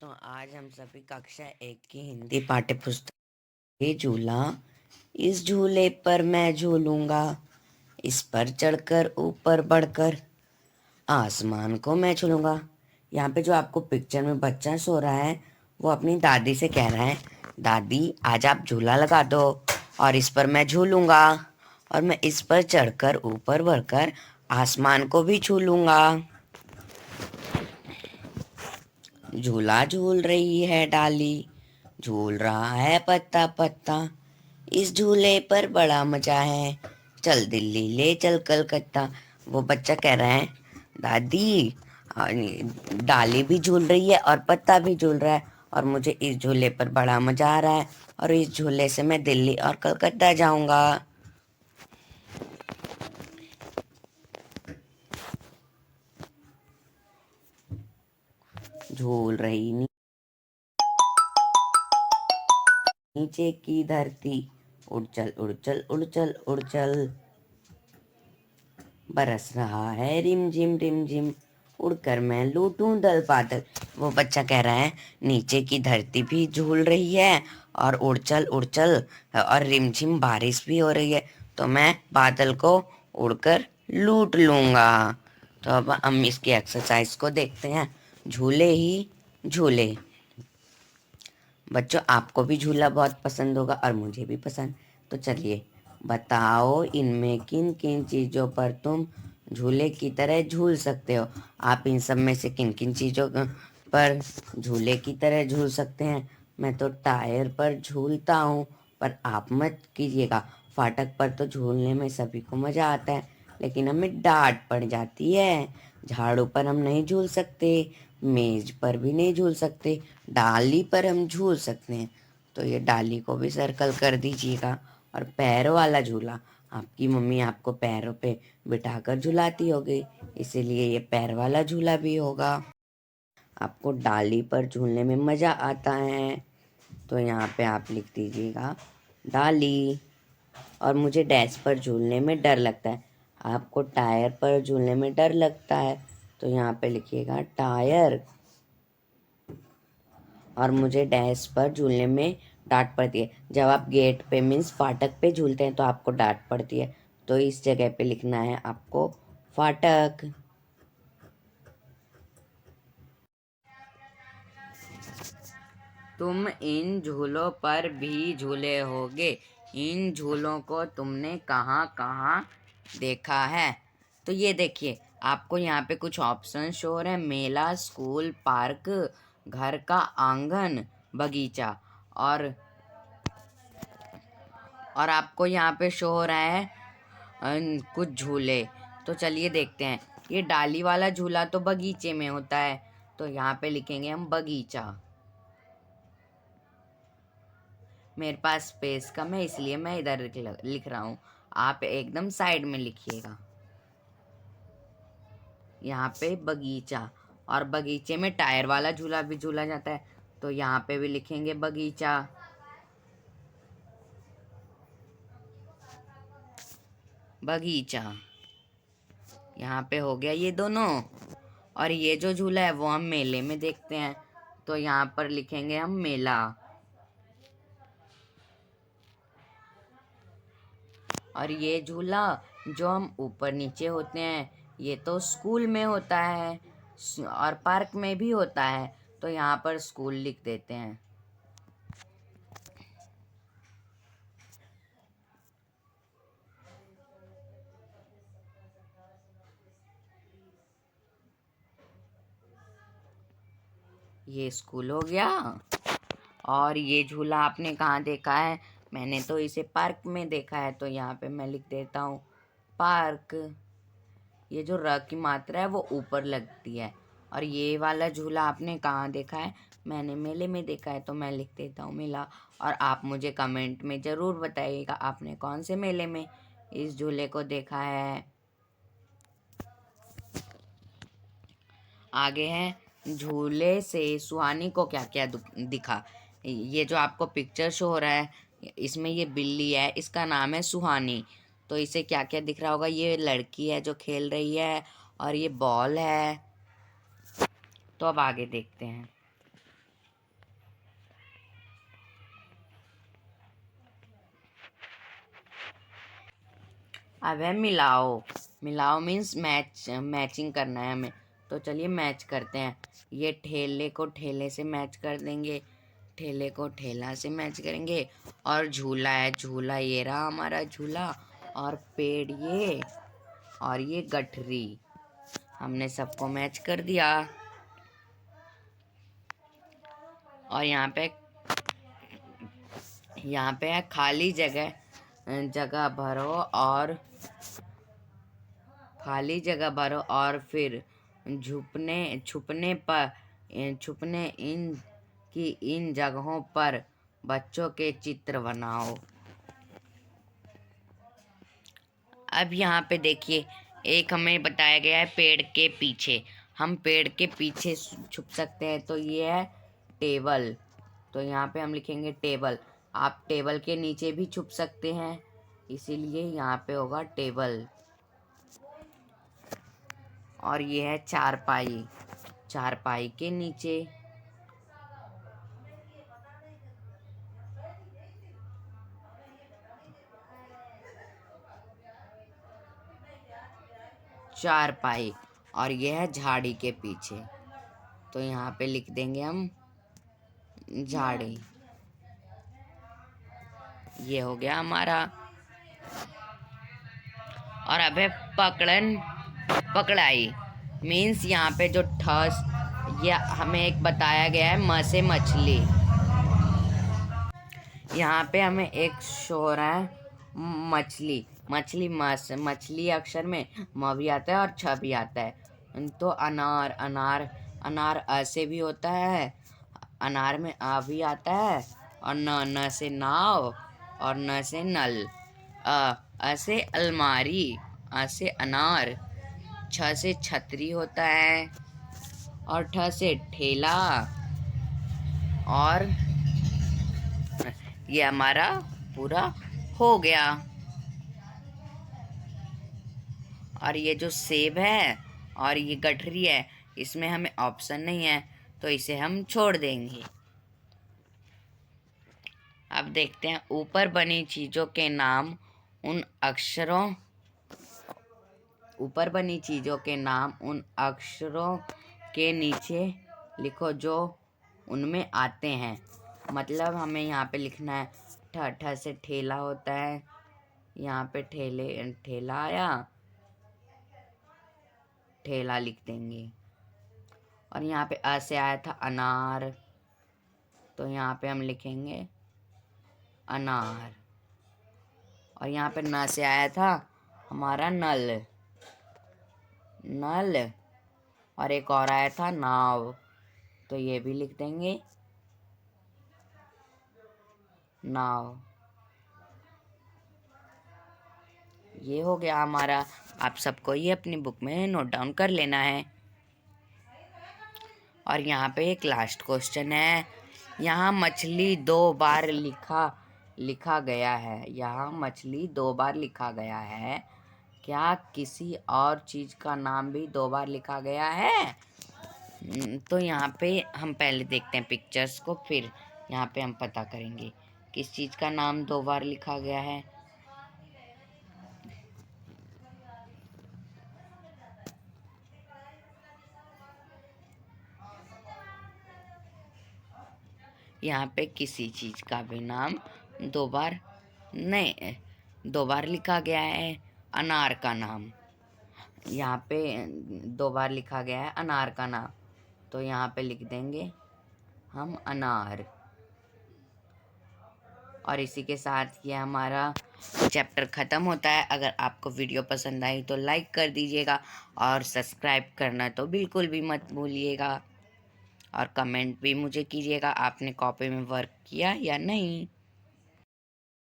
तो आज हम सभी कक्षा 1 की हिंदी पाठ्य पुस्तक ये झूला। इस झूले पर मैं झूलूंगा, इस पर चढ़कर ऊपर बढ़कर आसमान को मैं छूलूंगा। यहाँ पे जो आपको पिक्चर में बच्चा सो रहा है वो अपनी दादी से कह रहा है, दादी आज आप झूला लगा दो और इस पर मैं झूलूंगा और मैं इस पर चढ़कर ऊपर बढ़कर आसमान को भी छू लूंगा। झूला झूल रही है डाली, झूल रहा है पत्ता पत्ता, इस झूले पर बड़ा मजा है, चल दिल्ली ले चल कलकत्ता। वो बच्चा कह रहा है, दादी डाली भी झूल रही है और पत्ता भी झूल रहा है और मुझे इस झूले पर बड़ा मजा आ रहा है और इस झूले से मैं दिल्ली और कलकत्ता जाऊंगा। झूल रही नीचे की धरती, उड़ चल उड़ चल उड़ चल उड़ चल, बरस रहा है रिम झिम, उड़कर मैं लूटूं दल बादल। वो बच्चा कह रहा है, नीचे की धरती भी झूल रही है और उड़ चल और रिमझिम बारिश भी हो रही है, तो मैं बादल को उड़कर लूट लूंगा। तो अब हम इसकी एक्सरसाइज को देखते हैं। झूले ही झूले। बच्चों आपको भी झूला बहुत पसंद होगा और मुझे भी पसंद। तो चलिए बताओ, इनमें किन किन चीज़ों पर तुम झूले की तरह झूल सकते हो। आप इन सब में से किन किन चीज़ों पर झूले की तरह झूल सकते हैं। मैं तो टायर पर झूलता हूँ, पर आप मत कीजिएगा। फाटक पर तो झूलने में सभी को मज़ा आता है, लेकिन हमें डांट पड़ जाती है। झाड़ू पर हम नहीं झूल सकते, मेज पर भी नहीं झूल सकते, डाली पर हम झूल सकते हैं। तो ये डाली को भी सर्कल कर दीजिएगा। और पैरों वाला झूला, आपकी मम्मी आपको पैरों पे बिठाकर झुलाती होगी, इसीलिए ये पैर वाला झूला भी होगा। आपको डाली पर झूलने में मज़ा आता है, तो यहाँ पे आप लिख दीजिएगा डाली। और मुझे डैश पर झूलने में डर लगता है। आपको टायर पर झूलने में डर लगता है, तो यहाँ पे लिखिएगा टायर। और मुझे डैश पर झूलने में डांट पड़ती है। जब आप गेट पे मीन्स फाटक पे झूलते हैं तो आपको डांट पड़ती है, तो इस जगह पे लिखना है आपको फाटक। तुम इन झूलों पर भी झूले होगे। इन झूलों को तुमने कहाँ कहाँ देखा है। तो ये देखिए, आपको यहाँ पे कुछ ऑप्शन शो हो रहे हैं। मेला, स्कूल, पार्क, घर का आंगन, बगीचा। और आपको यहाँ पे शो हो रहा है कुछ झूले। तो चलिए देखते हैं। ये डाली वाला झूला तो बगीचे में होता है, तो यहाँ पे लिखेंगे हम बगीचा। मेरे पास स्पेस कम है, इसलिए मैं इधर लिख रहा हूँ। आप एकदम साइड में लिखिएगा। यहाँ पे बगीचा। और बगीचे में टायर वाला झूला भी झूला जाता है, तो यहाँ पे भी लिखेंगे बगीचा। बगीचा यहाँ पे हो गया ये दोनों। और ये जो झूला है वो हम मेले में देखते हैं, तो यहाँ पर लिखेंगे हम मेला। और ये झूला जो हम ऊपर नीचे होते हैं, ये तो स्कूल में होता है और पार्क में भी होता है, तो यहाँ पर स्कूल लिख देते हैं। ये स्कूल हो गया। और ये झूला आपने कहाँ देखा है। मैंने तो इसे पार्क में देखा है, तो यहाँ पे मैं लिख देता हूँ पार्क। ये जो र की मात्रा है वो ऊपर लगती है। और ये वाला झूला आपने कहाँ देखा है। मैंने मेले में देखा है, तो मैं लिख देता हूँ मेला। और आप मुझे कमेंट में ज़रूर बताइएगा आपने कौन से मेले में इस झूले को देखा है। आगे है, झूले से सुहानी को क्या क्या दिखा। ये जो आपको पिक्चर शो हो रहा है, इसमें ये बिल्ली है, इसका नाम है सुहानी। तो इसे क्या क्या दिख रहा होगा। ये लड़की है जो खेल रही है और ये बॉल है। तो अब आगे देखते हैं। अब है मिलाओ। मिलाओ मीन्स मैचिंग करना है हमें। तो चलिए मैच करते हैं। ये ठेले को ठेले से मैच कर देंगे, ठेले को ठेला से मैच करेंगे। और झूला है, झूला ये रहा हमारा झूला। और पेड़ ये, और ये गठरी। हमने सबको मैच कर दिया। और यहाँ पे है खाली जगह, जगह भरो और खाली जगह भरो और फिर छुपने इन जगहों पर बच्चों के चित्र बनाओ। अब यहाँ पे देखिए, एक हमें बताया गया है पेड़ के पीछे। हम पेड़ के पीछे छुप सकते हैं, तो ये है टेबल। तो यहाँ पे हम लिखेंगे टेबल। आप टेबल के नीचे भी छुप सकते हैं, इसीलिए यहाँ पे होगा टेबल। और ये है चारपाई, चारपाई के नीचे। चारपाई। और ये है झाड़ी के पीछे, तो यहाँ पे लिख देंगे हम झाड़ी। ये हो गया हमारा। और अब है पकड़न पकड़ाई मीन्स यहाँ पे जो ठस, ये हमें एक बताया गया है म से मछली। यहाँ पे हमें एक शो रहा है मछली। मछली मछली अक्षर में म भी आता है और छ भी आता है। तो अनार, अनार अनार अ से भी होता है, अनार में आ भी आता है। और न से नाव, और न से नल। अ से अलमारी, आ से अनार। छ से छतरी होता है, और ठ से ठेला। और ये हमारा पूरा हो गया। और ये जो सेब है और ये गठरी है, इसमें हमें ऑप्शन नहीं है, तो इसे हम छोड़ देंगे। अब देखते हैं ऊपर बनी चीजों के नाम उन अक्षरों ऊपर बनी चीजों के नाम उन अक्षरों के नीचे लिखो जो उनमें आते हैं। मतलब हमें यहाँ पे लिखना है ठ से ठेला होता है, यहाँ पे ठेला आया, ठेला लिख देंगे। और यहाँ पे अ से आया था अनार, तो यहाँ पे हम लिखेंगे अनार। और यहाँ पे न से आया था हमारा नल, नल। और एक और आया था नाव, तो ये भी लिख देंगे नाव। ये हो गया हमारा। आप सबको ये अपनी बुक में नोट डाउन कर लेना है। और यहाँ पे एक लास्ट क्वेश्चन है। यहाँ मछली 2 बार लिखा गया है। यहाँ मछली 2 बार लिखा गया है। क्या किसी और चीज़ का नाम भी 2 बार लिखा गया है? तो यहाँ पे हम पहले देखते हैं पिक्चर्स को, फिर यहाँ पे हम पता करेंगे किस चीज़ का नाम 2 बार लिखा गया है। यहाँ पे किसी चीज़ का भी नाम 2 बार नहीं, 2 बार लिखा गया है। अनार का नाम यहाँ पे 2 बार लिखा गया है, अनार का नाम, तो यहाँ पे लिख देंगे हम अनार। और इसी के साथ ये हमारा चैप्टर ख़त्म होता है। अगर आपको वीडियो पसंद आई तो लाइक कर दीजिएगा, और सब्सक्राइब करना तो बिल्कुल भी मत भूलिएगा। और कमेंट भी मुझे कीजिएगा आपने कॉपी में वर्क किया या नहीं।